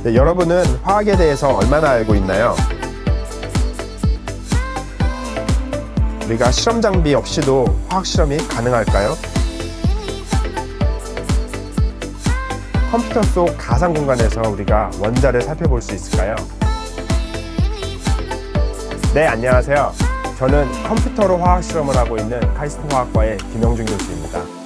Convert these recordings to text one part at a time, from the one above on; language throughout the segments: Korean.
네, 여러분은 화학에 대해서 얼마나 알고 있나요? 우리가 실험 장비 없이도 화학 실험이 가능할까요? 컴퓨터 속 가상 공간에서 우리가 원자를 살펴볼 수 있을까요? 네, 안녕하세요. 저는 컴퓨터로 화학 실험을 하고 있는 카이스트 화학과의 김영준 교수입니다.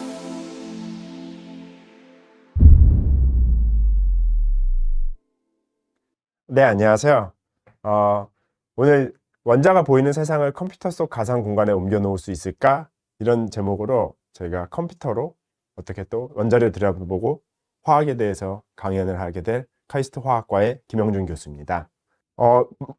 네, 안녕하세요. 오늘 원자가 보이는 세상을 컴퓨터 속 가상 공간에 옮겨 놓을 수 있을까? 이런 제목으로 저희가 컴퓨터로 어떻게 또 원자를 들여다보고 화학에 대해서 강연을 하게 될 카이스트 화학과의 김영준 교수입니다.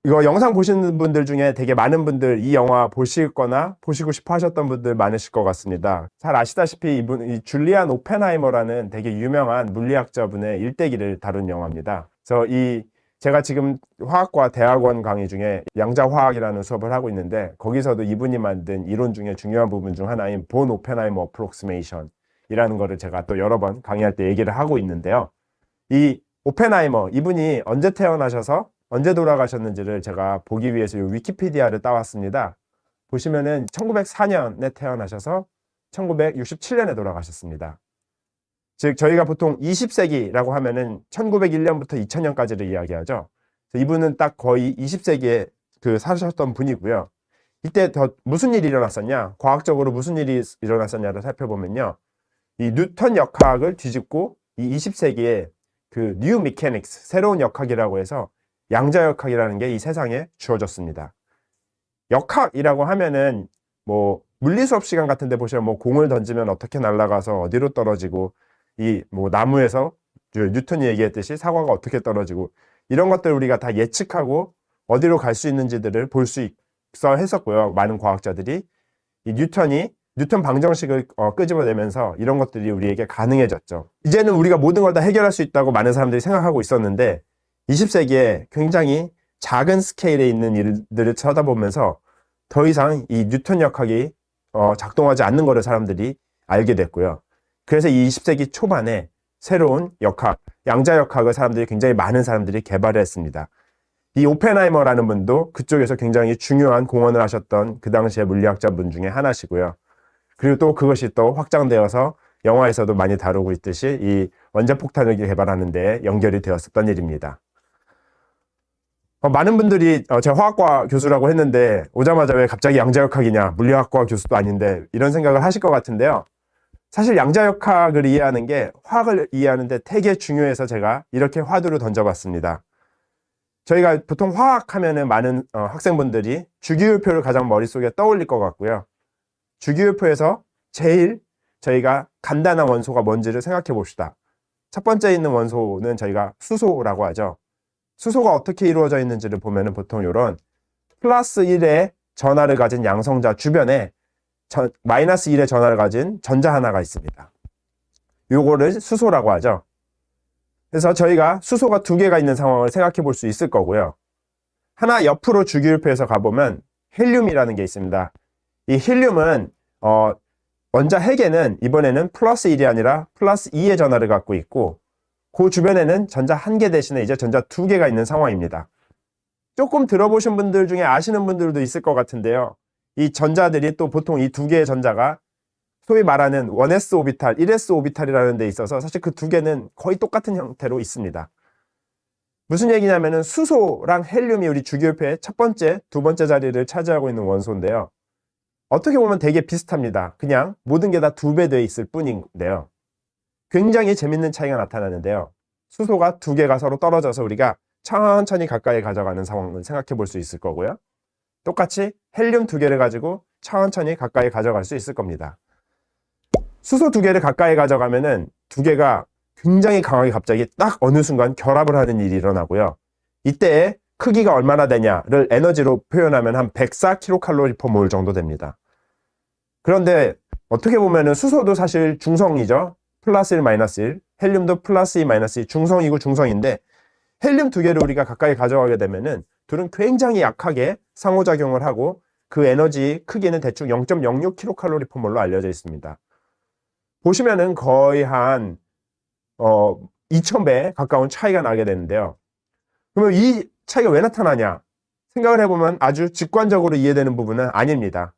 이거 영상 보시는 분들 중에 되게 많은 분들 이 영화 보시거나 보시고 싶어 하셨던 분들 많으실 것 같습니다. 잘 아시다시피 이 줄리안 오펜하이머라는 되게 유명한 물리학자분의 일대기를 다룬 영화입니다. 그래서 제가 지금 화학과 대학원 강의 중에 양자화학이라는 수업을 하고 있는데, 거기서도 이분이 만든 이론 중에 중요한 부분 중 하나인 본 오펜하이머 어프록시메이션 이라는 거를 제가 또 여러 번 강의할 때 얘기를 하고 있는데요. 이 오펜하이머, 이분이 언제 태어나셔서 언제 돌아가셨는지를 제가 보기 위해서 이 위키피디아를 따왔습니다. 보시면은 1904년에 태어나셔서 1967년에 돌아가셨습니다. 즉 저희가 보통 20세기라고 하면은 1901년부터 2000년까지를 이야기하죠. 이분은 딱 거의 20세기에 사셨던 분이고요. 이때 무슨 일이 일어났었냐, 과학적으로 무슨 일이 일어났었냐를 살펴보면요, 이 뉴턴 역학을 뒤집고 이 20세기에 뉴 미케닉스, 새로운 역학이라고 해서 양자역학이라는 게 이 세상에 주어졌습니다. 역학이라고 하면은 뭐 물리 수업 시간 같은 데 보시면 뭐 공을 던지면 어떻게 날아가서 어디로 떨어지고, 뭐 나무에서 뉴턴이 얘기했듯이 사과가 어떻게 떨어지고, 이런 것들 우리가 다 예측하고 어디로 갈 수 있는지들을 볼 수 있어 했었고요. 많은 과학자들이 이 뉴턴 방정식을 끄집어내면서 이런 것들이 우리에게 가능해졌죠. 이제는 우리가 모든 걸 다 해결할 수 있다고 많은 사람들이 생각하고 있었는데, 20세기에 굉장히 작은 스케일에 있는 일들을 쳐다보면서 더 이상 이 뉴턴 역학이 작동하지 않는 것을 사람들이 알게 됐고요. 그래서 이 20세기 초반에 새로운 역학, 양자역학을 굉장히 많은 사람들이 개발을 했습니다. 이 오펜하이머라는 분도 그쪽에서 굉장히 중요한 공헌을 하셨던 그 당시의 물리학자분 중에 하나시고요. 그리고 또 그것이 또 확장되어서 영화에서도 많이 다루고 있듯이 이 원자폭탄을 개발하는 데 연결이 되었었던 일입니다. 많은 분들이 제가 화학과 교수라고 했는데 오자마자 왜 갑자기 양자역학이냐, 물리학과 교수도 아닌데, 이런 생각을 하실 것 같은데요. 사실 양자역학을 이해하는 게 화학을 이해하는데 되게 중요해서 제가 이렇게 화두를 던져봤습니다. 저희가 보통 화학하면은 많은 학생분들이 주기율표를 가장 머릿속에 떠올릴 것 같고요. 주기율표에서 제일 저희가 간단한 원소가 뭔지를 생각해 봅시다. 첫 번째 있는 원소는 저희가 수소라고 하죠. 수소가 어떻게 이루어져 있는지를 보면은 보통 이런 플러스 1의 전하를 가진 양성자 주변에 마이너스 1의 전하를 가진 전자 하나가 있습니다. 요거를 수소라고 하죠. 그래서 저희가 수소가 두 개가 있는 상황을 생각해 볼 수 있을 거고요. 하나 옆으로 주기율표에서 가보면 헬륨이라는 게 있습니다. 이 헬륨은 원자 핵에는 이번에는 플러스 1이 아니라 플러스 2의 전하를 갖고 있고, 그 주변에는 전자 한 개 대신에 이제 전자 두 개가 있는 상황입니다. 조금 들어보신 분들 중에 아시는 분들도 있을 것 같은데요. 이 전자들이 또 보통 이 두 개의 전자가 소위 말하는 1s 오비탈, 1s 오비탈이라는 데 있어서 사실 그 두 개는 거의 똑같은 형태로 있습니다. 무슨 얘기냐면은 수소랑 헬륨이 우리 주기율표의 첫 번째, 두 번째 자리를 차지하고 있는 원소인데요. 어떻게 보면 되게 비슷합니다. 그냥 모든 게 다 두 배 되어 있을 뿐인데요. 굉장히 재밌는 차이가 나타나는데요. 수소가 두 개가 서로 떨어져서 우리가 천천히 가까이 가져가는 상황을 생각해 볼 수 있을 거고요. 똑같이 헬륨 두 개를 가지고 천천히 가까이 가져갈 수 있을 겁니다. 수소 두 개를 가까이 가져가면은 두 개가 굉장히 강하게 갑자기 딱 어느 순간 결합을 하는 일이 일어나고요. 이때의 크기가 얼마나 되냐를 에너지로 표현하면 한 104kcal/mol 정도 됩니다. 그런데 어떻게 보면은 수소도 사실 중성이죠. 플러스 1, 마이너스 1. 헬륨도 플러스 2, 마이너스 2. 중성이고 중성인데, 헬륨 두 개를 우리가 가까이 가져가게 되면은 둘은 굉장히 약하게 상호작용을 하고 그 에너지 크기는 대충 0.06kcal/mol로 알려져 있습니다. 보시면은 거의 한 2000배 가까운 차이가 나게 되는데요. 그러면 이 차이가 왜 나타나냐? 생각을 해보면 아주 직관적으로 이해되는 부분은 아닙니다.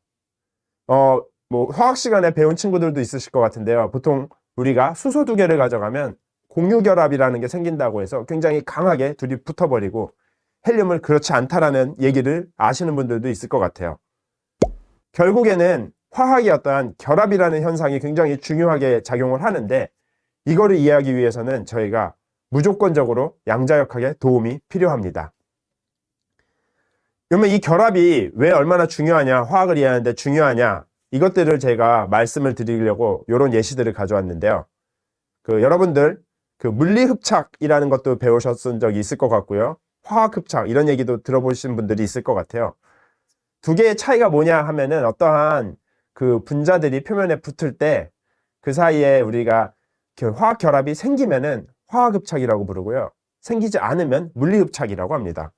뭐 화학 시간에 배운 친구들도 있으실 것 같은데요. 보통 우리가 수소 두 개를 가져가면 공유결합이라는 게 생긴다고 해서 굉장히 강하게 둘이 붙어버리고 헬륨을 그렇지 않다라는 얘기를 아시는 분들도 있을 것 같아요. 결국에는 화학이 어떠한 결합이라는 현상이 굉장히 중요하게 작용을 하는데 이거를 이해하기 위해서는 저희가 무조건적으로 양자역학의 도움이 필요합니다. 그러면 이 결합이 왜 얼마나 중요하냐, 화학을 이해하는데 중요하냐, 이것들을 제가 말씀을 드리려고 이런 예시들을 가져왔는데요. 여러분들 물리흡착이라는 것도 배우셨은 적이 있을 것 같고요. 화학흡착 이런 얘기도 들어보신 분들이 있을 것 같아요. 두 개의 차이가 뭐냐 하면은 어떠한 분자들이 표면에 붙을 때 그 사이에 우리가 화학 결합이 생기면은 화학흡착이라고 부르고요. 생기지 않으면 물리흡착이라고 합니다.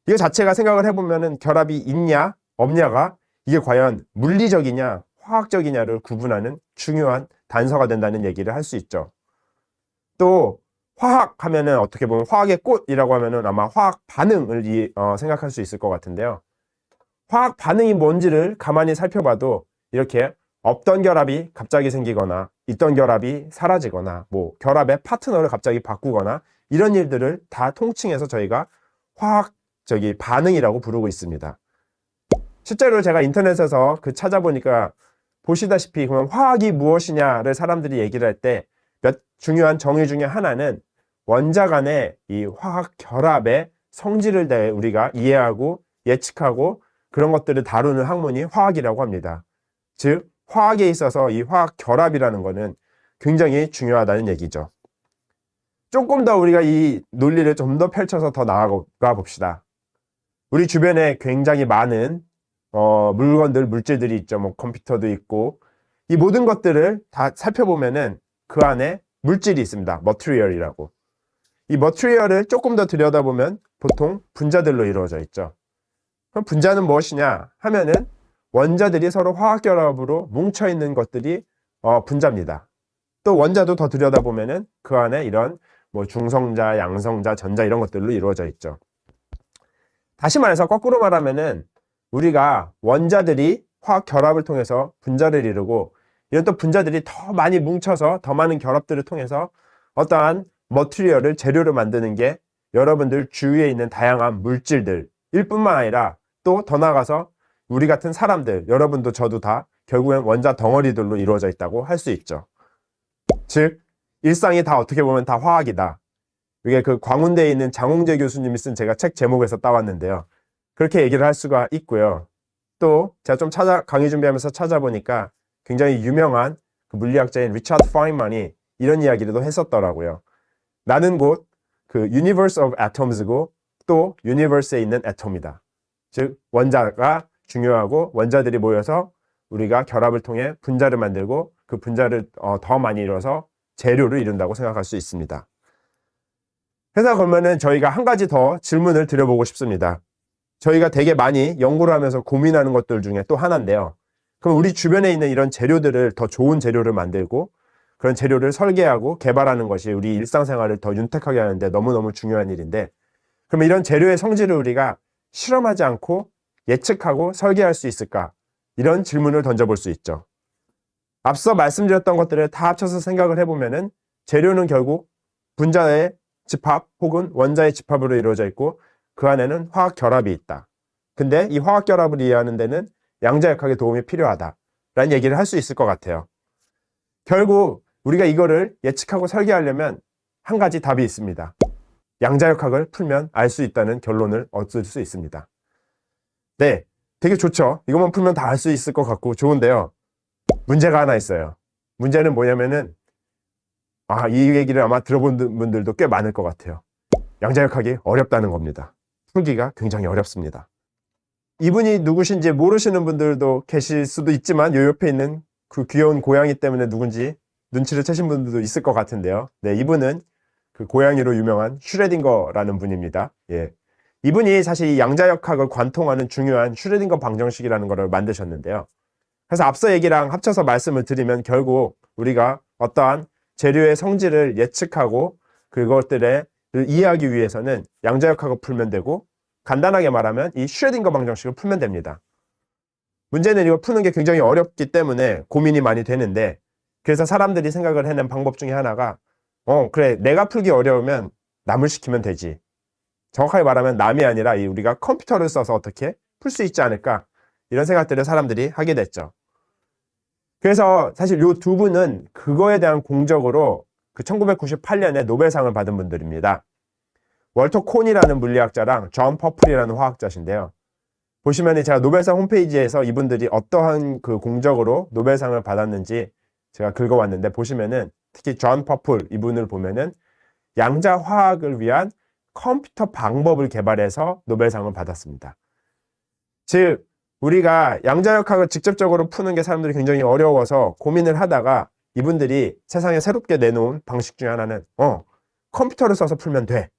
이거 자체가 생각을 해보면은 결합이 있냐 없냐가 이게 과연 물리적이냐 화학적이냐를 구분하는 중요한 단서가 된다는 얘기를 할 수 있죠. 또 화학 하면은 어떻게 보면 화학의 꽃이라고 하면은 아마 화학 반응을 생각할 수 있을 것 같은데요. 화학 반응이 뭔지를 가만히 살펴봐도 이렇게 없던 결합이 갑자기 생기거나 있던 결합이 사라지거나 뭐 결합의 파트너를 갑자기 바꾸거나 이런 일들을 다 통칭해서 저희가 화학적인 반응이라고 부르고 있습니다. 실제로 제가 인터넷에서 찾아보니까 보시다시피 그러면 화학이 무엇이냐를 사람들이 얘기를 할 때 몇 중요한 정의 중에 하나는 원자 간의 이 화학 결합의 성질을 우리가 이해하고 예측하고 그런 것들을 다루는 학문이 화학이라고 합니다. 즉 화학에 있어서 이 화학 결합이라는 것은 굉장히 중요하다는 얘기죠. 조금 더 우리가 이 논리를 좀 더 펼쳐서 더 나아가 봅시다. 우리 주변에 굉장히 많은 물질들이 있죠. 뭐 컴퓨터도 있고 이 모든 것들을 다 살펴보면은 그 안에 물질이 있습니다. 머티리얼이라고. 이 머티리얼을 조금 더 들여다보면 보통 분자들로 이루어져 있죠. 그럼 분자는 무엇이냐 하면은 원자들이 서로 화학결합으로 뭉쳐있는 것들이 분자입니다. 또 원자도 더 들여다보면은 그 안에 이런 뭐 중성자, 양성자, 전자 이런 것들로 이루어져 있죠. 다시 말해서 거꾸로 말하면은 우리가 원자들이 화학결합을 통해서 분자를 이루고 이런 또 분자들이 더 많이 뭉쳐서 더 많은 결합들을 통해서 어떠한 머티리얼을 재료를 만드는 게 여러분들 주위에 있는 다양한 물질들일 뿐만 아니라 또 더 나아가서 우리 같은 사람들, 여러분도 저도 다 결국엔 원자 덩어리들로 이루어져 있다고 할 수 있죠. 즉 일상이 다 어떻게 보면 다 화학이다. 이게 광운대에 있는 장홍재 교수님이 쓴 제가 책 제목에서 따왔는데요. 그렇게 얘기를 할 수가 있고요. 또 제가 좀 강의 준비하면서 찾아보니까 굉장히 유명한 물리학자인 리차드 파인만이 이런 이야기를 했었더라고요. 나는 곧 Universe of Atoms고 또 Universe에 있는 애톰이다. 즉 원자가 중요하고 원자들이 모여서 우리가 결합을 통해 분자를 만들고 그 분자를 더 많이 이뤄서 재료를 이룬다고 생각할 수 있습니다. 그래서 그러면은 저희가 한 가지 더 질문을 드려보고 싶습니다. 저희가 되게 많이 연구를 하면서 고민하는 것들 중에 또 하나인데요. 그럼 우리 주변에 있는 이런 재료들을 더 좋은 재료를 만들고 그런 재료를 설계하고 개발하는 것이 우리 일상생활을 더 윤택하게 하는데 너무너무 중요한 일인데 그럼 이런 재료의 성질을 우리가 실험하지 않고 예측하고 설계할 수 있을까? 이런 질문을 던져볼 수 있죠. 앞서 말씀드렸던 것들을 다 합쳐서 생각을 해보면은 재료는 결국 분자의 집합 혹은 원자의 집합으로 이루어져 있고 그 안에는 화학 결합이 있다. 근데 이 화학 결합을 이해하는 데는 양자역학의 도움이 필요하다라는 얘기를 할 수 있을 것 같아요. 결국 우리가 이거를 예측하고 설계하려면 한 가지 답이 있습니다. 양자역학을 풀면 알 수 있다는 결론을 얻을 수 있습니다. 네, 되게 좋죠. 이것만 풀면 다 알 수 있을 것 같고 좋은데요. 문제가 하나 있어요. 문제는 뭐냐면은 이 얘기를 아마 들어본 분들도 꽤 많을 것 같아요. 양자역학이 어렵다는 겁니다. 풀기가 굉장히 어렵습니다. 이분이 누구신지 모르시는 분들도 계실 수도 있지만 요 옆에 있는 그 귀여운 고양이 때문에 누군지 눈치를 채신 분들도 있을 것 같은데요. 네, 이분은 그 고양이로 유명한 슈레딩거라는 분입니다. 예. 이분이 사실 이 양자역학을 관통하는 중요한 슈레딩거 방정식이라는 것을 만드셨는데요. 그래서 앞서 얘기랑 합쳐서 말씀을 드리면 결국 우리가 어떠한 재료의 성질을 예측하고 그것들을 이해하기 위해서는 양자역학을 풀면 되고, 간단하게 말하면 이 슈레딩거 방정식을 풀면 됩니다. 문제는 이걸 푸는 게 굉장히 어렵기 때문에 고민이 많이 되는데, 그래서 사람들이 생각을 해낸 방법 중에 하나가 그래, 내가 풀기 어려우면 남을 시키면 되지. 정확하게 말하면 남이 아니라 우리가 컴퓨터를 써서 어떻게 풀 수 있지 않을까, 이런 생각들을 사람들이 하게 됐죠. 그래서 사실 이 두 분은 그거에 대한 공적으로 그 1998년에 노벨상을 받은 분들입니다. 월터 콘이라는 물리학자랑 존 퍼플이라는 화학자신데요. 보시면 제가 노벨상 홈페이지에서 이분들이 어떠한 그 공적으로 노벨상을 받았는지 제가 긁어왔는데, 보시면은 특히 존 퍼플 이분을 보면은 양자화학을 위한 컴퓨터 방법을 개발해서 노벨상을 받았습니다. 즉 우리가 양자역학을 직접적으로 푸는 게 사람들이 굉장히 어려워서 고민을 하다가 이분들이 세상에 새롭게 내놓은 방식 중에 하나는 컴퓨터를 써서 풀면 돼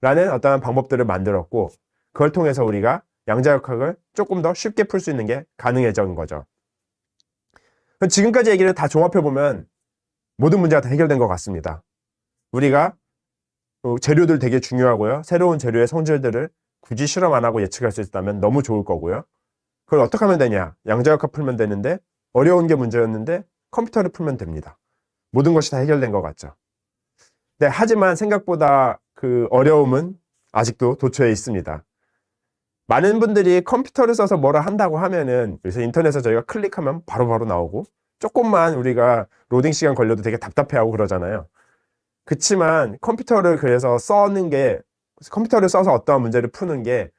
라는 어떠한 방법들을 만들었고, 그걸 통해서 우리가 양자역학을 조금 더 쉽게 풀 수 있는 게 가능해진 거죠. 지금까지 얘기를 다 종합해보면 모든 문제가 다 해결된 것 같습니다. 우리가 재료들 되게 중요하고요. 새로운 재료의 성질들을 굳이 실험 안 하고 예측할 수 있다면 너무 좋을 거고요. 그걸 어떻게 하면 되냐? 양자역학 풀면 되는데, 어려운 게 문제였는데 컴퓨터를 풀면 됩니다. 모든 것이 다 해결된 것 같죠. 네, 하지만 생각보다 그 어려움은 아직도 도처에 있습니다. 많은 분들이 컴퓨터를 써서 뭐라 한다고 하면은, 그래서 인터넷에서 저희가 클릭하면 바로바로 나오고, 조금만 우리가 로딩 시간 걸려도 되게 답답해하고 그러잖아요. 그치만 컴퓨터를 그래서 컴퓨터를 써서 어떠한 문제를 푸는 게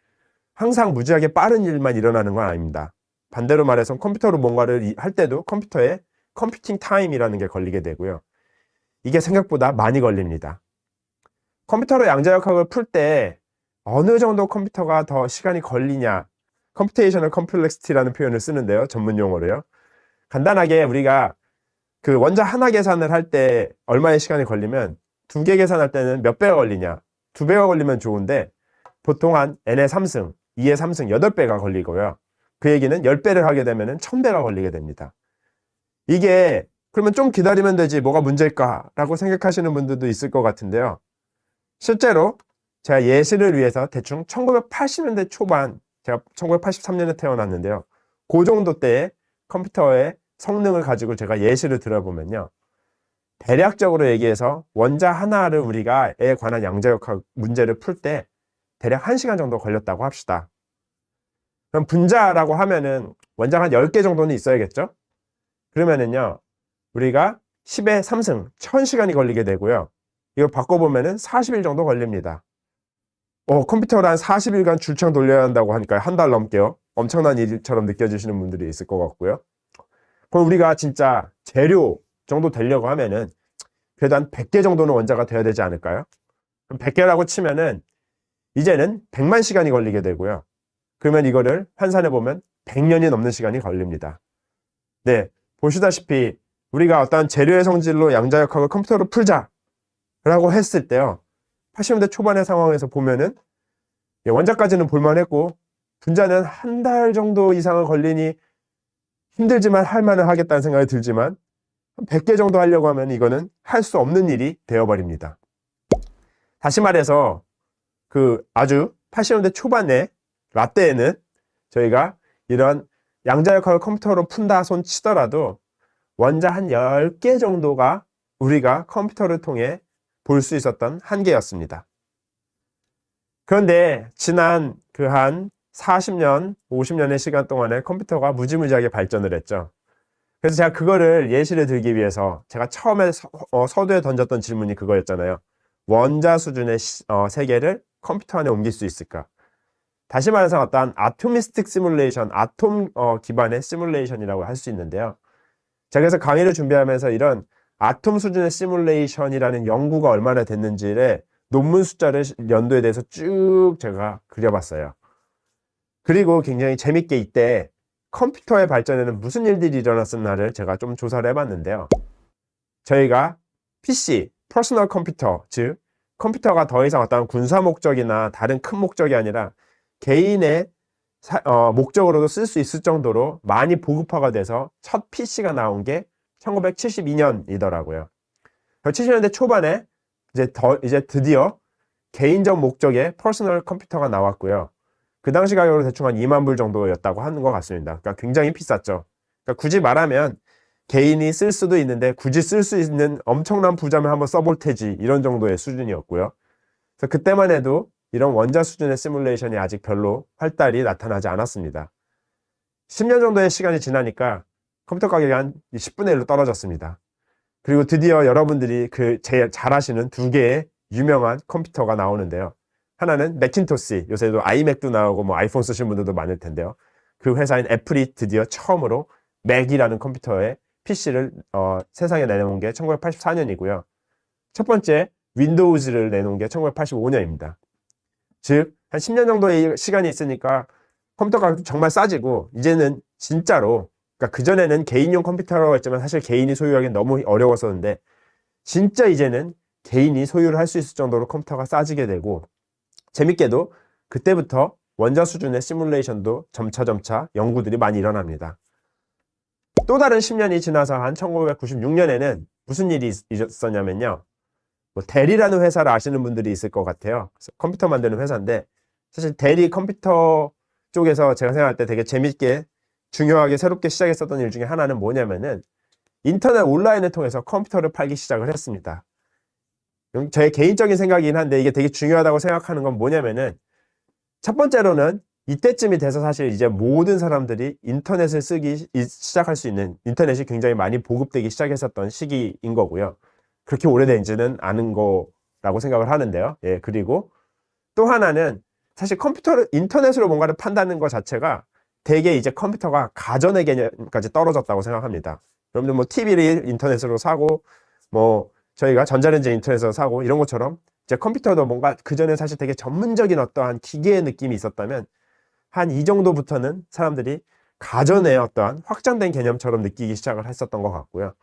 항상 무지하게 빠른 일만 일어나는 건 아닙니다. 반대로 말해서 컴퓨터로 뭔가를 할 때도 컴퓨터에 컴퓨팅 타임이라는 게 걸리게 되고요. 이게 생각보다 많이 걸립니다. 컴퓨터로 양자역학을 풀 때 어느 정도 컴퓨터가 더 시간이 걸리냐, 컴퓨테이셔널 컴플렉시티라는 표현을 쓰는데요, 전문 용어로요. 간단하게 우리가 그 원자 하나 계산을 할 때 얼마의 시간이 걸리면, 두 개 계산할 때는 몇 배가 걸리냐, 2배가 걸리면 좋은데 보통 한 n의 3승, 2의 3승, 8배가 걸리고요. 그 얘기는 10배를 하게 되면 1000배가 걸리게 됩니다. 이게 그러면 좀 기다리면 되지 뭐가 문제일까 라고 생각하시는 분들도 있을 것 같은데요. 실제로 제가 예시를 위해서 대충 1980년대 초반, 제가 1983년에 태어났는데요, 그 정도 때의 컴퓨터의 성능을 가지고 제가 예시를 들어보면요, 대략적으로 얘기해서 원자 하나를 우리가에 관한 양자역학 문제를 풀 때 대략 1시간 정도 걸렸다고 합시다. 그럼 분자라고 하면은 원자가 한 10개 정도는 있어야겠죠? 그러면은요, 우리가 10의 3승, 1000시간이 걸리게 되고요. 이걸 바꿔보면은 40일 정도 걸립니다. 컴퓨터를 한 40일간 줄창 돌려야 한다고 하니까 한 달 넘게요. 엄청난 일처럼 느껴지시는 분들이 있을 것 같고요. 그럼 우리가 진짜 재료 정도 되려고 하면은 그래도 한 100개 정도는 원자가 돼야 되지 않을까요? 그럼 100개라고 치면은 이제는 100만 시간이 걸리게 되고요. 그러면 이거를 환산해 보면 100년이 넘는 시간이 걸립니다. 네, 보시다시피 우리가 어떤 재료의 성질로 양자역학을 컴퓨터로 풀자 라고 했을 때요, 80년대 초반의 상황에서 보면은 원자까지는 볼만했고 분자는 한 달 정도 이상은 걸리니 힘들지만 할 만은 하겠다는 생각이 들지만 100개 정도 하려고 하면 이거는 할 수 없는 일이 되어버립니다. 다시 말해서 그 아주 80년대 초반에 라떼에는 저희가 이런 양자역학을 컴퓨터로 푼다 손 치더라도 원자 한 10개 정도가 우리가 컴퓨터를 통해 볼 수 있었던 한계였습니다. 그런데 지난 그 한 40년, 50년의 시간 동안에 컴퓨터가 무지무지하게 발전을 했죠. 그래서 제가 그거를 예시를 들기 위해서 제가 처음에 서두에 던졌던 질문이 그거였잖아요. 원자 수준의 세계를 컴퓨터 안에 옮길 수 있을까? 다시 말해서 어떤 아토미스틱 시뮬레이션, 아톰 기반의 시뮬레이션이라고 할 수 있는데요. 제가 그래서 강의를 준비하면서 이런 아톰 수준의 시뮬레이션이라는 연구가 얼마나 됐는지를 논문 숫자를 연도에 대해서 쭉 제가 그려봤어요. 그리고 굉장히 재밌게 이때 컴퓨터의 발전에는 무슨 일들이 일어났었나를 제가 좀 조사를 해봤는데요. 저희가 PC, 퍼스널 컴퓨터, 즉 컴퓨터가 더 이상 어떤 군사 목적이나 다른 큰 목적이 아니라 개인의 목적으로도 쓸 수 있을 정도로 많이 보급화가 돼서 첫 PC가 나온 게 1972년이더라고요. 70년대 초반에 이제 드디어 개인적 목적의 퍼스널 컴퓨터가 나왔고요. 그 당시 가격으로 대충 한 2만 불 정도였다고 하는 것 같습니다. 그러니까 굉장히 비쌌죠. 그러니까 굳이 말하면 개인이 쓸 수도 있는데 굳이 쓸 수 있는 엄청난 부자면 한번 써볼 테지 이런 정도의 수준이었고요. 그래서 그때만 해도 이런 원자 수준의 시뮬레이션이 아직 별로 활달히 나타나지 않았습니다. 10년 정도의 시간이 지나니까 컴퓨터 가격이 한 10분의 1로 떨어졌습니다. 그리고 드디어 여러분들이 제일 잘 아시는 두 개의 유명한 컴퓨터가 나오는데요. 하나는 맥킨토시, 요새도 아이맥도 나오고 뭐 아이폰 쓰시는 분들도 많을 텐데요. 그 회사인 애플이 드디어 처음으로 맥이라는 컴퓨터의 PC를 세상에 내놓은 게 1984년이고요. 첫 번째 윈도우즈를 내놓은 게 1985년입니다. 즉, 한 10년 정도의 시간이 있으니까 컴퓨터 가격도 정말 싸지고 이제는 진짜로, 그러니까 그전에는 개인용 컴퓨터라고 했지만 사실 개인이 소유하기는 너무 어려웠었는데 진짜 이제는 개인이 소유를 할 수 있을 정도로 컴퓨터가 싸지게 되고, 재밌게도 그때부터 원자 수준의 시뮬레이션도 점차 연구들이 많이 일어납니다. 또 다른 10년이 지나서 한 1996년에는 무슨 일이 있었냐면요. 뭐 델이라는 회사를 아시는 분들이 있을 것 같아요. 그래서 컴퓨터 만드는 회사인데, 사실 델이 컴퓨터 쪽에서 제가 생각할 때 되게 재밌게 중요하게 새롭게 시작했었던 일 중에 하나는 뭐냐면은 인터넷 온라인을 통해서 컴퓨터를 팔기 시작을 했습니다. 제 개인적인 생각이긴 한데 이게 되게 중요하다고 생각하는 건 뭐냐면은, 첫 번째로는 이때쯤이 돼서 사실 이제 모든 사람들이 인터넷을 쓰기 시작할 수 있는, 인터넷이 굉장히 많이 보급되기 시작했었던 시기인 거고요. 그렇게 오래된지는 않은 거라고 생각을 하는데요. 예, 그리고 또 하나는 사실 인터넷으로 뭔가를 판다는 것 자체가 되게 이제 컴퓨터가 가전의 개념까지 떨어졌다고 생각합니다. 여러분들 뭐 TV를 인터넷으로 사고, 뭐 저희가 전자레인지 인터넷에서 사고 이런 것처럼 이제 컴퓨터도 뭔가 그전에 사실 되게 전문적인 어떠한 기계의 느낌이 있었다면 한 이 정도부터는 사람들이 가전의 어떠한 확장된 개념처럼 느끼기 시작을 했었던 것 같고요.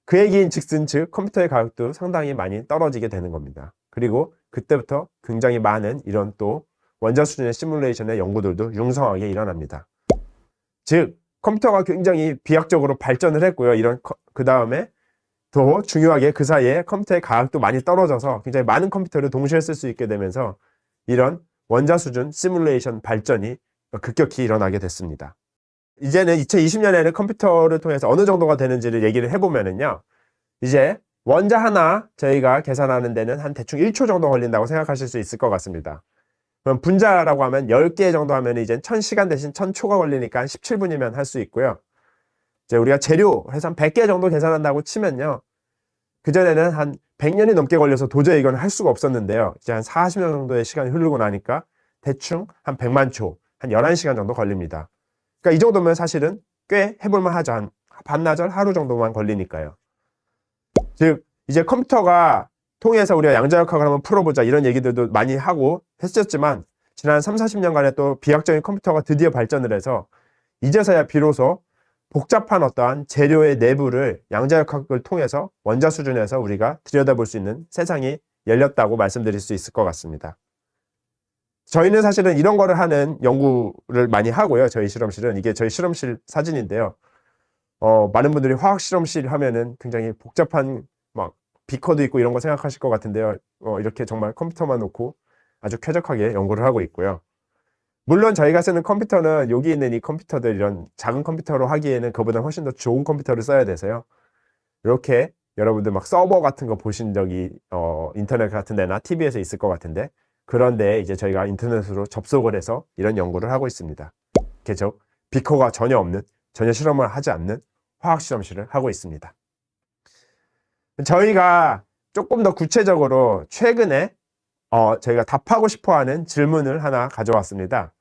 그 얘기인 즉 컴퓨터의 가격도 상당히 많이 떨어지게 되는 겁니다. 그리고 그때부터 굉장히 많은 이런 또 원자 수준의 시뮬레이션의 연구들도 융성하게 일어납니다. 즉 컴퓨터가 굉장히 비약적으로 발전을 했고요. 그 다음에 더 중요하게 그 사이에 컴퓨터의 가격도 많이 떨어져서 굉장히 많은 컴퓨터를 동시에 쓸 수 있게 되면서 이런 원자 수준 시뮬레이션 발전이 급격히 일어나게 됐습니다. 이제는 2020년에는 컴퓨터를 통해서 어느 정도가 되는지를 얘기를 해보면은요, 이제 원자 하나 저희가 계산하는 데는 한 대충 1초 정도 걸린다고 생각하실 수 있을 것 같습니다. 그럼 분자라고 하면 10개 정도 하면 이제 1000시간 대신 1000초가 걸리니까 한 17분이면 할 수 있고요. 이제 우리가 재료 해서 한 100개 정도 계산한다고 치면요, 그전에는 한 100년이 넘게 걸려서 도저히 이건 할 수가 없었는데요. 이제 한 40년 정도의 시간이 흐르고 나니까 대충 한 100만 초, 한 11시간 정도 걸립니다. 그러니까 이 정도면 사실은 꽤 해볼만 하죠. 한 반나절, 하루 정도만 걸리니까요. 즉 이제 컴퓨터가 통해서 우리가 양자역학을 한번 풀어보자 이런 얘기들도 많이 하고 했었지만, 지난 3, 40년간에 또 비약적인 컴퓨터가 드디어 발전을 해서 이제서야 비로소 복잡한 어떠한 재료의 내부를 양자역학을 통해서 원자 수준에서 우리가 들여다볼 수 있는 세상이 열렸다고 말씀드릴 수 있을 것 같습니다. 저희는 사실은 이런 거를 하는 연구를 많이 하고요. 저희 실험실은, 이게 저희 실험실 사진인데요. 많은 분들이 화학 실험실 하면은 굉장히 복잡한 막 비커도 있고 이런 거 생각하실 것 같은데요. 이렇게 정말 컴퓨터만 놓고 아주 쾌적하게 연구를 하고 있고요. 물론 저희가 쓰는 컴퓨터는 여기 있는 이 컴퓨터들, 이런 작은 컴퓨터로 하기에는 그보다 훨씬 더 좋은 컴퓨터를 써야 돼서요. 이렇게 여러분들 막 서버 같은 거 보신 적이 인터넷 같은 데나 TV에서 있을 것 같은데, 그런데 이제 저희가 인터넷으로 접속을 해서 이런 연구를 하고 있습니다. 그죠? 비커가 전혀 없는, 전혀 실험을 하지 않는 화학 실험실을 하고 있습니다. 저희가 조금 더 구체적으로 최근에 저희가 답하고 싶어하는 질문을 하나 가져왔습니다.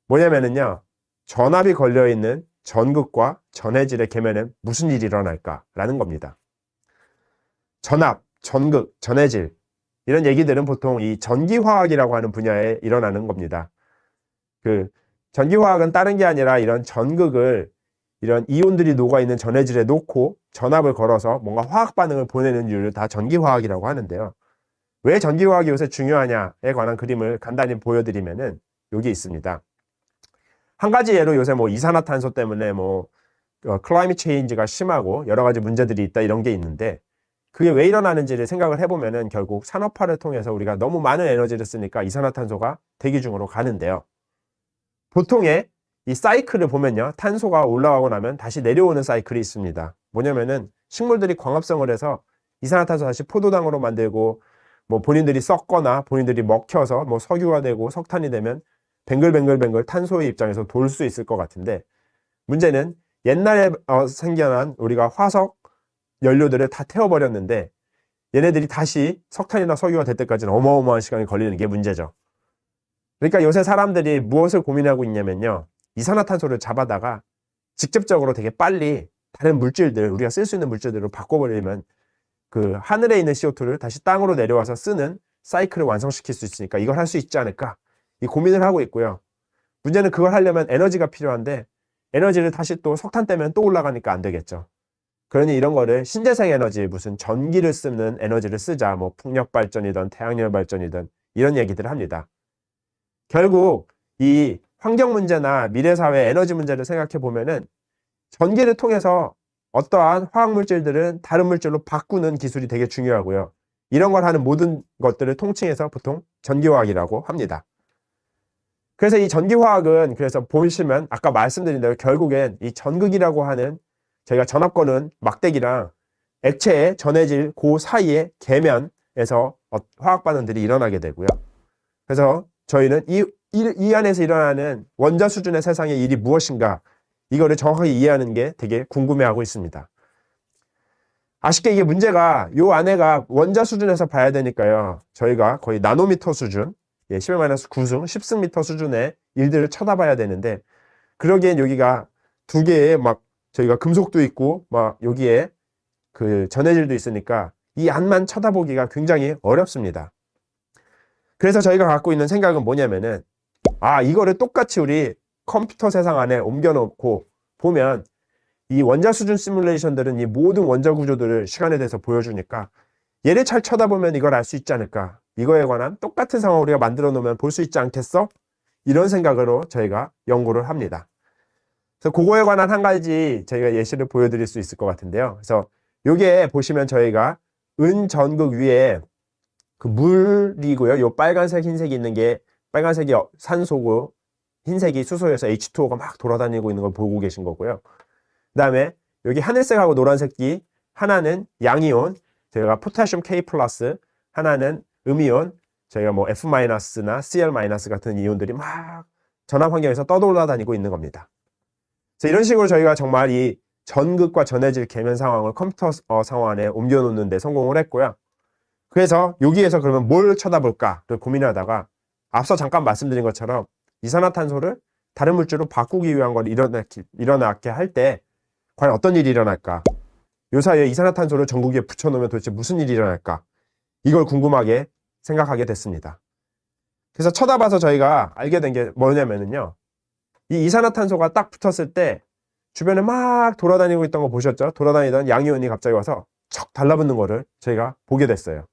뭐냐면은요, 전압이 걸려있는 전극과 전해질의 계면엔 무슨 일이 일어날까? 라는 겁니다. 전압, 전극, 전해질, 이런 얘기들은 보통 이 전기화학이라고 하는 분야에 일어나는 겁니다. 전기화학은 다른 게 아니라 이런 전극을 이런 이온들이 녹아있는 전해질에 놓고 전압을 걸어서 뭔가 화학 반응을 보내는 일을 다 전기화학이라고 하는데요. 왜 전기화학이 요새 중요하냐에 관한 그림을 간단히 보여드리면은 여기 있습니다. 한 가지 예로 요새 뭐 이산화탄소 때문에 뭐 클라이밋 체인지가 심하고 여러 가지 문제들이 있다 이런 게 있는데, 그게 왜 일어나는지를 생각을 해보면은 결국 산업화를 통해서 우리가 너무 많은 에너지를 쓰니까 이산화탄소가 대기 중으로 가는데요. 보통의 이 사이클을 보면요. 탄소가 올라가고 나면 다시 내려오는 사이클이 있습니다. 뭐냐면은 식물들이 광합성을 해서 이산화탄소 다시 포도당으로 만들고 뭐 본인들이 썩거나 본인들이 먹혀서 뭐 석유가 되고 석탄이 되면 뱅글뱅글뱅글 탄소의 입장에서 돌 수 있을 것 같은데 문제는 옛날에 생겨난 우리가 화석 연료들을 다 태워버렸는데 얘네들이 다시 석탄이나 석유가 될 때까지는 어마어마한 시간이 걸리는 게 문제죠. 그러니까 요새 사람들이 무엇을 고민하고 있냐면요. 이산화탄소를 잡아다가 직접적으로 되게 빨리 다른 물질들, 우리가 쓸 수 있는 물질들로 바꿔버리면 그 하늘에 있는 CO2를 다시 땅으로 내려와서 쓰는 사이클을 완성시킬 수 있으니까 이걸 할 수 있지 않을까? 이 고민을 하고 있고요. 문제는 그걸 하려면 에너지가 필요한데 에너지를 다시 또 석탄 떼면 또 올라가니까 안 되겠죠. 그러니 이런 거를 신재생 에너지, 무슨 전기를 쓰는 에너지를 쓰자, 뭐 풍력 발전이든 태양열 발전이든 이런 얘기들을 합니다. 결국 이 환경 문제나 미래 사회 에너지 문제를 생각해 보면은 전기를 통해서 어떠한 화학 물질들은 다른 물질로 바꾸는 기술이 되게 중요하고요. 이런 걸 하는 모든 것들을 통칭해서 보통 전기화학이라고 합니다. 그래서 이 전기화학은 그래서 보시면 아까 말씀드린 대로 결국엔 이 전극이라고 하는 저희가 전압 거는 막대기랑 액체에 전해질 그 사이의 계면에서 화학 반응들이 일어나게 되고요. 그래서 저희는 이 안에서 일어나는 원자 수준의 세상의 일이 무엇인가 이거를 정확하게 이해하는 게 되게 궁금해하고 있습니다. 아쉽게 이게 문제가 요 안에가 원자 수준에서 봐야 되니까요. 저희가 거의 나노미터 수준, 10-9승, 10승미터 수준의 일들을 쳐다봐야 되는데 그러기엔 여기가 두 개의 막 저희가 금속도 있고 막 여기에 그 전해질도 있으니까 이 안만 쳐다보기가 굉장히 어렵습니다. 그래서 저희가 갖고 있는 생각은 뭐냐면은 이거를 똑같이 우리 컴퓨터 세상 안에 옮겨놓고 보면 이 원자 수준 시뮬레이션들은 이 모든 원자 구조들을 시간에 대해서 보여주니까 얘를 잘 쳐다보면 이걸 알 수 있지 않을까. 이거에 관한 똑같은 상황을 우리가 만들어 놓으면 볼 수 있지 않겠어? 이런 생각으로 저희가 연구를 합니다. 그래서 그거에 관한 한 가지 저희가 예시를 보여드릴 수 있을 것 같은데요. 그래서 요게 보시면 저희가 은전극 위에 그 물이고요. 요 빨간색, 흰색이 있는 게 빨간색이 산소고 흰색이 수소여서 H2O가 막 돌아다니고 있는 걸 보고 계신 거고요. 그 다음에 여기 하늘색하고 노란색이 하나는 양이온, 저희가 포타슘 K 플러스, 하나는 음이온, 저희가 뭐 F-나 Cl- 같은 이온들이 막 전압 환경에서 떠돌아다니고 있는 겁니다. 그래서 이런 식으로 저희가 정말 이 전극과 전해질 계면 상황을 컴퓨터 상황 안에 옮겨놓는 데 성공을 했고요. 그래서 여기에서 그러면 뭘 쳐다볼까를 고민하다가 앞서 잠깐 말씀드린 것처럼 이산화탄소를 다른 물질로 바꾸기 위한 걸 일어나게 할 때 과연 어떤 일이 일어날까? 요 사이에 이산화탄소를 전극 위에 붙여놓으면 도대체 무슨 일이 일어날까? 이걸 궁금하게 생각하게 됐습니다. 그래서 쳐다봐서 저희가 알게 된 게 뭐냐면요. 이 이산화탄소가 딱 붙었을 때 주변에 막 돌아다니고 있던 거 보셨죠? 돌아다니던 양이온이 갑자기 와서 척 달라붙는 거를 저희가 보게 됐어요.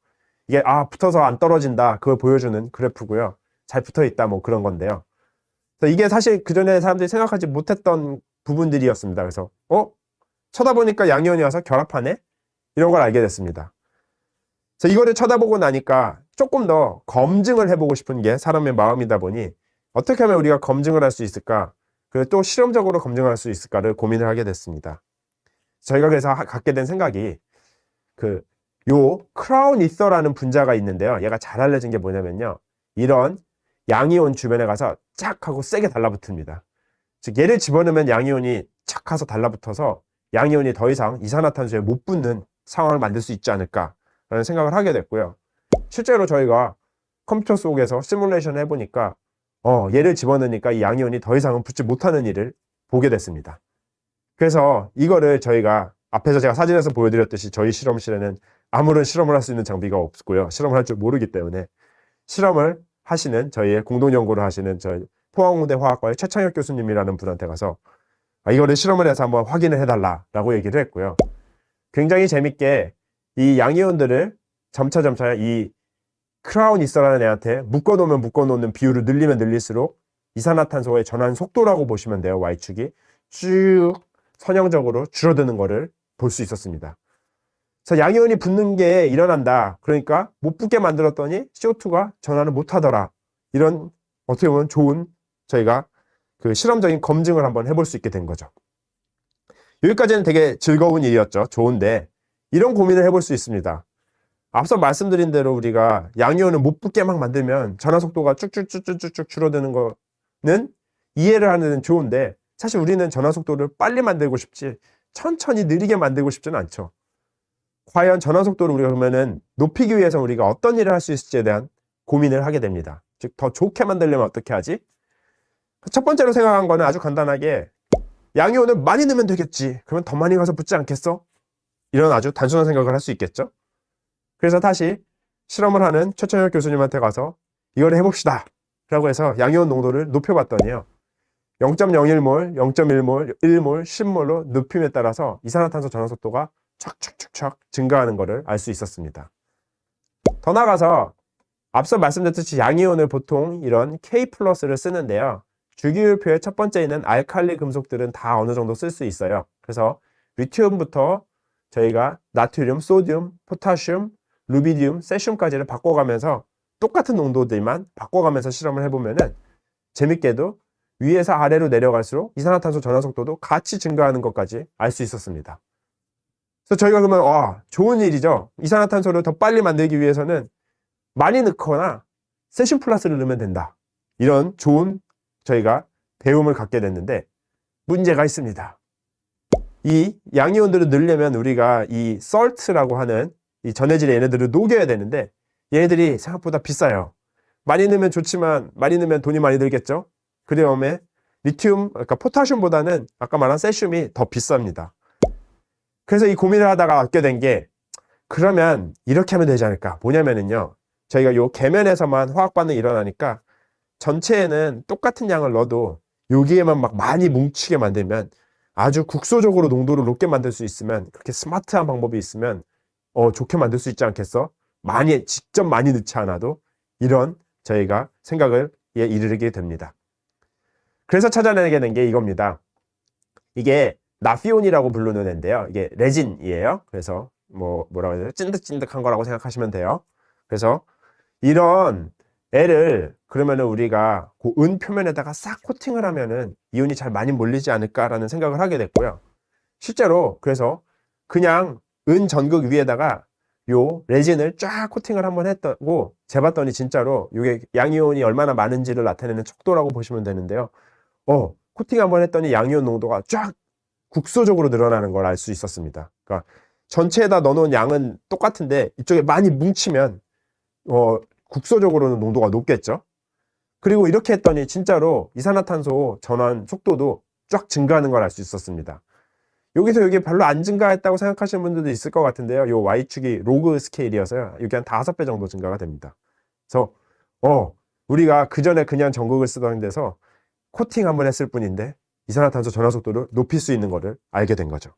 이게 붙어서 안 떨어진다 그걸 보여주는 그래프고요. 잘 붙어 있다 뭐 그런 건데요. 그래서 이게 사실 그전에 사람들이 생각하지 못했던 부분들이었습니다. 그래서 쳐다보니까 양이온이 와서 결합하네? 이런 걸 알게 됐습니다. 그래서 이거를 쳐다보고 나니까 조금 더 검증을 해보고 싶은 게 사람의 마음이다 보니 어떻게 하면 우리가 검증을 할 수 있을까? 그리고 또 실험적으로 검증할 수 있을까를 고민을 하게 됐습니다. 저희가 그래서 갖게 된 생각이 요 크라운 이서라는 분자가 있는데요. 얘가 잘 알려진 게 뭐냐면요. 이런 양이온 주변에 가서 쫙 하고 세게 달라붙습니다. 즉 얘를 집어넣으면 양이온이 착 가서 달라붙어서 양이온이 더 이상 이산화탄소에 못 붙는 상황을 만들 수 있지 않을까라는 생각을 하게 됐고요. 실제로 저희가 컴퓨터 속에서 시뮬레이션을 해보니까 얘를 집어넣으니까 이 양이온이 더 이상은 붙지 못하는 일을 보게 됐습니다. 그래서 이거를 저희가 앞에서 제가 사진에서 보여드렸듯이 저희 실험실에는 아무런 실험을 할 수 있는 장비가 없고요. 실험을 할 줄 모르기 때문에 실험을 하시는 저희의 공동 연구를 하시는 저희 포항공대 화학과의 최창혁 교수님이라는 분한테 가서 이거를 실험을 해서 한번 확인을 해달라라고 얘기를 했고요. 굉장히 재밌게 이 양이온들을 점차 이 크라운 이서라는 애한테 묶어놓는 비율을 늘리면 늘릴수록 이산화탄소의 전환 속도라고 보시면 돼요. Y축이 쭉 선형적으로 줄어드는 거를 볼 수 있었습니다. 그래서 양이온이 붙는 게 일어난다. 그러니까 못 붙게 만들었더니 CO2가 전환을 못 하더라. 이런 어떻게 보면 좋은 저희가 그 실험적인 검증을 한번 해볼 수 있게 된 거죠. 여기까지는 되게 즐거운 일이었죠. 좋은데 이런 고민을 해볼 수 있습니다. 앞서 말씀드린 대로 우리가 양이온을 못 붙게 막 만들면 전환 속도가 쭉쭉쭉쭉쭉 줄어드는 거는 이해를 하는 데는 좋은데 사실 우리는 전환 속도를 빨리 만들고 싶지 천천히 느리게 만들고 싶지는 않죠. 과연 전환 속도를 우리가 그러면은 높이기 위해서 우리가 어떤 일을 할 수 있을지에 대한 고민을 하게 됩니다. 즉, 더 좋게 만들려면 어떻게 하지? 첫 번째로 생각한 거는 아주 간단하게 양이온을 많이 넣으면 되겠지. 그러면 더 많이 가서 붙지 않겠어? 이런 아주 단순한 생각을 할 수 있겠죠. 그래서 다시 실험을 하는 최천혁 교수님한테 가서 이걸 해봅시다 라고 해서 양이온 농도를 높여봤더니요 0.01몰, 0.1몰, 1몰, 10몰로 높임에 따라서 이산화탄소 전환 속도가 촥촥촥촥 증가하는 것을 알 수 있었습니다. 더 나아가서 앞서 말씀드렸듯이 양이온을 보통 이런 K+를 쓰는데요. 주기율표의 첫 번째에 있는 알칼리 금속들은 다 어느 정도 쓸 수 있어요. 그래서 리튬부터 저희가 나트륨, 소듐, 포타슘, 루비디움, 세슘까지를 바꿔가면서 똑같은 농도들만 바꿔가면서 실험을 해보면은 재밌게도 위에서 아래로 내려갈수록 이산화탄소 전환 속도도 같이 증가하는 것까지 알 수 있었습니다. 그래서 저희가 그러면 좋은 일이죠. 이산화탄소를 더 빨리 만들기 위해서는 많이 넣거나 세슘 플러스를 넣으면 된다. 이런 좋은 저희가 배움을 갖게 됐는데 문제가 있습니다. 이 양이온들을 넣으려면 우리가 이 salt라고 하는 이 전해질의 얘네들을 녹여야 되는데 얘네들이 생각보다 비싸요. 많이 넣으면 좋지만 많이 넣으면 돈이 많이 들겠죠. 그 다음에 리튬, 그러니까 포타슘보다는 아까 말한 세슘이 더 비쌉니다. 그래서 이 고민을 하다가 얻게 된 게 그러면 이렇게 하면 되지 않을까. 뭐냐면은요. 저희가 요 계면에서만 화학 반응이 일어나니까 전체에는 똑같은 양을 넣어도 여기에만 막 많이 뭉치게 만들면 아주 국소적으로 농도를 높게 만들 수 있으면 그렇게 스마트한 방법이 있으면 좋게 만들 수 있지 않겠어? 직접 많이 넣지 않아도 이런 저희가 생각을 이르게 됩니다. 그래서 찾아내게 된 게 이겁니다. 이게 나피온이라고 부르는 애인데요. 이게 레진이에요. 그래서 뭐라고 해야 되죠? 찐득찐득한 거라고 생각하시면 돼요. 그래서 이런 애를 그러면은 우리가 그 은 표면에다가 싹 코팅을 하면은 이온이 잘 많이 몰리지 않을까라는 생각을 하게 됐고요. 실제로 그래서 그냥 은 전극 위에다가 요 레진을 쫙 코팅을 한번 했고 재봤더니 진짜로 이게 양이온이 얼마나 많은지를 나타내는 척도라고 보시면 되는데요. 코팅 한번 했더니 양이온 농도가 쫙 국소적으로 늘어나는 걸 알 수 있었습니다. 그러니까 전체에다 넣어놓은 양은 똑같은데 이쪽에 많이 뭉치면 국소적으로는 농도가 높겠죠. 그리고 이렇게 했더니 진짜로 이산화탄소 전환 속도도 쫙 증가하는 걸 알 수 있었습니다. 여기서 여기 별로 안 증가했다고 생각하시는 분들도 있을 것 같은데요. 요 Y축이 로그 스케일이어서요. 여기 한 5배 정도 증가가 됩니다. 그래서 우리가 그전에 그냥 전극을 쓰던 데서 코팅 한번 했을 뿐인데 이산화탄소 전환 속도를 높일 수 있는 것을 알게 된 거죠.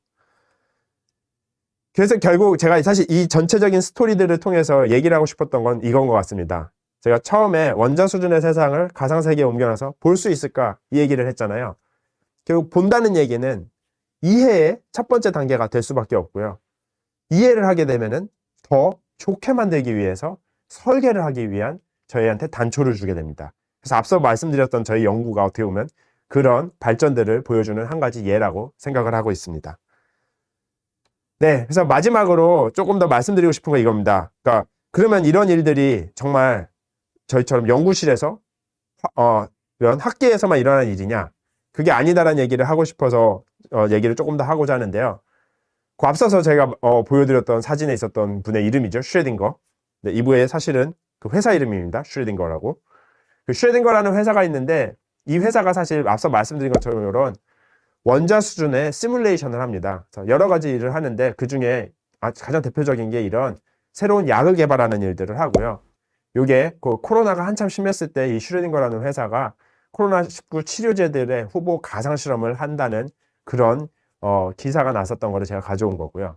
그래서 결국 제가 사실 이 전체적인 스토리들을 통해서 얘기를 하고 싶었던 건 이건 것 같습니다. 제가 처음에 원자 수준의 세상을 가상세계에 옮겨놔서 볼 수 있을까 이 얘기를 했잖아요. 결국 본다는 얘기는 이해의 첫 번째 단계가 될 수밖에 없고요. 이해를 하게 되면은 더 좋게 만들기 위해서 설계를 하기 위한 저희한테 단초를 주게 됩니다. 그래서 앞서 말씀드렸던 저희 연구가 어떻게 보면 그런 발전들을 보여주는 한 가지 예라고 생각을 하고 있습니다. 네, 그래서 마지막으로 조금 더 말씀드리고 싶은 건 이겁니다. 그러니까 그러면 이런 일들이 정말 저희처럼 연구실에서 이런 학계에서만 일어나는 일이냐? 그게 아니다라는 얘기를 하고 싶어서 얘기를 조금 더 하고자 하는데요. 그 앞서서 제가 보여드렸던 사진에 있었던 분의 이름이죠. 슈레딩거. 네, 이분의 사실은 그 회사 이름입니다. 슈레딩거라고. 그 슈레딩거라는 회사가 있는데 이 회사가 사실 앞서 말씀드린 것처럼 이런 원자 수준의 시뮬레이션을 합니다. 여러 가지 일을 하는데 그 중에 가장 대표적인 게 이런 새로운 약을 개발하는 일들을 하고요. 요게 그 코로나가 한참 심했을 때 이 슈레딩거라는 회사가 코로나19 치료제들의 후보 가상 실험을 한다는 그런 기사가 났었던 거를 제가 가져온 거고요.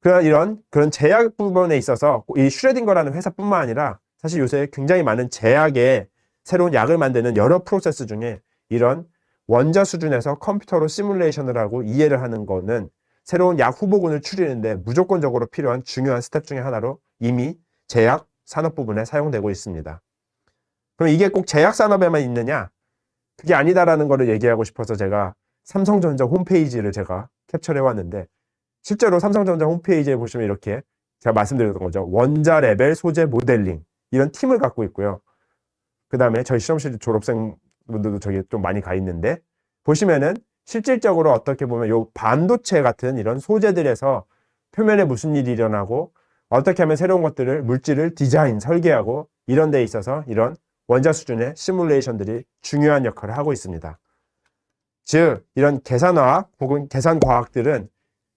그런 제약 부분에 있어서 이 슈레딩거라는 회사뿐만 아니라 사실 요새 굉장히 많은 제약의 새로운 약을 만드는 여러 프로세스 중에 이런 원자 수준에서 컴퓨터로 시뮬레이션을 하고 이해를 하는 거는 새로운 약 후보군을 추리는데 무조건적으로 필요한 중요한 스텝 중에 하나로 이미 제약 산업 부분에 사용되고 있습니다. 그럼 이게 꼭 제약 산업에만 있느냐? 그게 아니다라는 거를 얘기하고 싶어서 제가 삼성전자 홈페이지를 제가 캡처해 왔는데, 실제로 삼성전자 홈페이지에 보시면 이렇게 제가 말씀드렸던 거죠. 원자 레벨 소재 모델링, 이런 팀을 갖고 있고요. 그 다음에 저희 실험실 졸업생분들도 저기 좀 많이 가 있는데, 보시면은 실질적으로 어떻게 보면 요 반도체 같은 이런 소재들에서 표면에 무슨 일이 일어나고 어떻게 하면 새로운 것들을, 물질을 디자인, 설계하고 이런 데 있어서 이런 원자 수준의 시뮬레이션들이 중요한 역할을 하고 있습니다. 즉 이런 계산화학 혹은 계산과학들은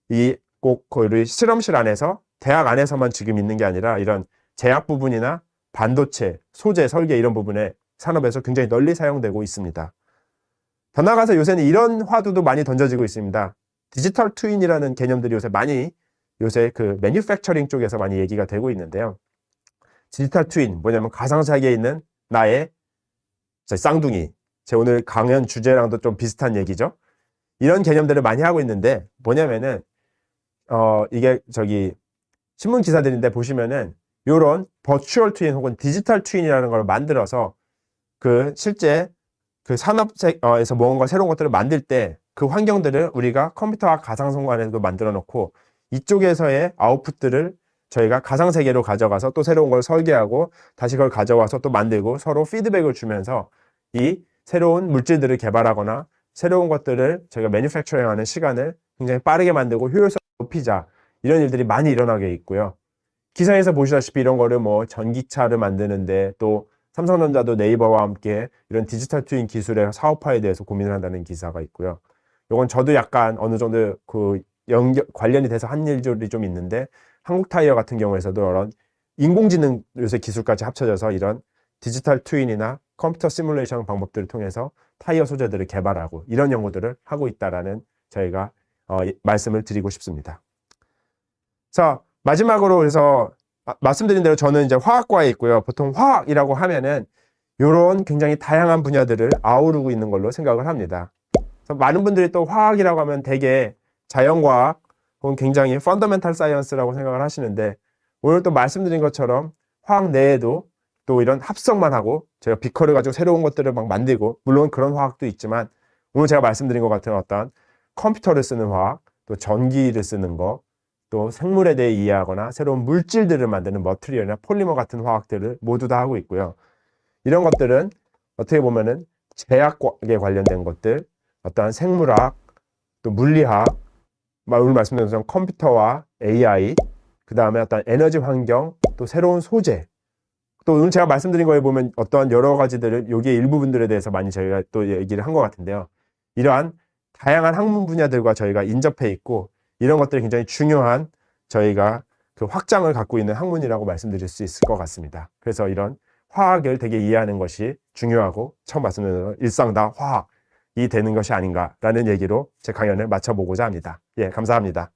이 꼭 그 실험실 안에서, 대학 안에서만 지금 있는 게 아니라 이런 제약 부분이나 반도체, 소재, 설계 이런 부분에 산업에서 굉장히 널리 사용되고 있습니다. 더 나아가서 요새는 이런 화두도 많이 던져지고 있습니다. 디지털 트윈이라는 개념들이 요새 그 매뉴팩처링 쪽에서 많이 얘기가 되고 있는데요. 디지털 트윈, 뭐냐면 가상세계에 있는 나의 쌍둥이, 제 오늘 강연 주제랑도 좀 비슷한 얘기죠. 이런 개념들을 많이 하고 있는데, 뭐냐면은 이게 저기 신문 기사들인데 보시면은 요런 버추얼 트윈 혹은 디지털 트윈이라는 걸 만들어서 그 실제 그 산업에서 뭔가 새로운 것들을 만들 때 그 환경들을 우리가 컴퓨터와 가상공간에도 만들어 놓고 이쪽에서의 아웃풋들을 저희가 가상세계로 가져가서 또 새로운 걸 설계하고 다시 그걸 가져와서 또 만들고 서로 피드백을 주면서 이 새로운 물질들을 개발하거나 새로운 것들을 저희가 매니팩처링하는 시간을 굉장히 빠르게 만들고 효율성을 높이자, 이런 일들이 많이 일어나게 있고요. 기사에서 보시다시피 이런 거를 뭐 전기차를 만드는데, 또 삼성전자도 네이버와 함께 이런 디지털 트윈 기술의 사업화에 대해서 고민을 한다는 기사가 있고요. 이건 저도 약간 어느 정도 그 관련이 돼서 한 일들이 좀 있는데, 한국타이어 같은 경우에서도 이런 인공지능 요새 기술까지 합쳐져서 이런 디지털 트윈이나 컴퓨터 시뮬레이션 방법들을 통해서 타이어 소재들을 개발하고 이런 연구들을 하고 있다라는 저희가 말씀을 드리고 싶습니다. 자, 마지막으로 그래서 말씀드린 대로 저는 이제 화학과에 있고요. 보통 화학이라고 하면은 이런 굉장히 다양한 분야들을 아우르고 있는 걸로 생각을 합니다. 그래서 많은 분들이 또 화학이라고 하면 되게 자연과학 혹은 굉장히 펀더멘탈 사이언스라고 생각을 하시는데, 오늘 또 말씀드린 것처럼 화학 내에도 또 이런 합성만 하고 제가 비커를 가지고 새로운 것들을 막 만들고, 물론 그런 화학도 있지만 오늘 제가 말씀드린 것 같은 어떤 컴퓨터를 쓰는 화학, 또 전기를 쓰는 거, 또 생물에 대해 이해하거나 새로운 물질들을 만드는 머티리얼이나 폴리머 같은 화학들을 모두 다 하고 있고요. 이런 것들은 어떻게 보면은 제약에 관련된 것들, 어떠한 생물학, 또 물리학, 오늘 말씀드린 것처럼 컴퓨터와 AI, 그 다음에 어떤 에너지 환경, 또 새로운 소재, 또 오늘 제가 말씀드린 거에 보면 어떠한 여러 가지들을 여기에 일부분들에 대해서 많이 저희가 또 얘기를 한 것 같은데요. 이러한 다양한 학문 분야들과 저희가 인접해 있고, 이런 것들이 굉장히 중요한 저희가 그 확장을 갖고 있는 학문이라고 말씀드릴 수 있을 것 같습니다. 그래서 이런 화학을 되게 이해하는 것이 중요하고, 처음 말씀드린 일상 다 화학이 되는 것이 아닌가라는 얘기로 제 강연을 마쳐보고자 합니다. 예, 감사합니다.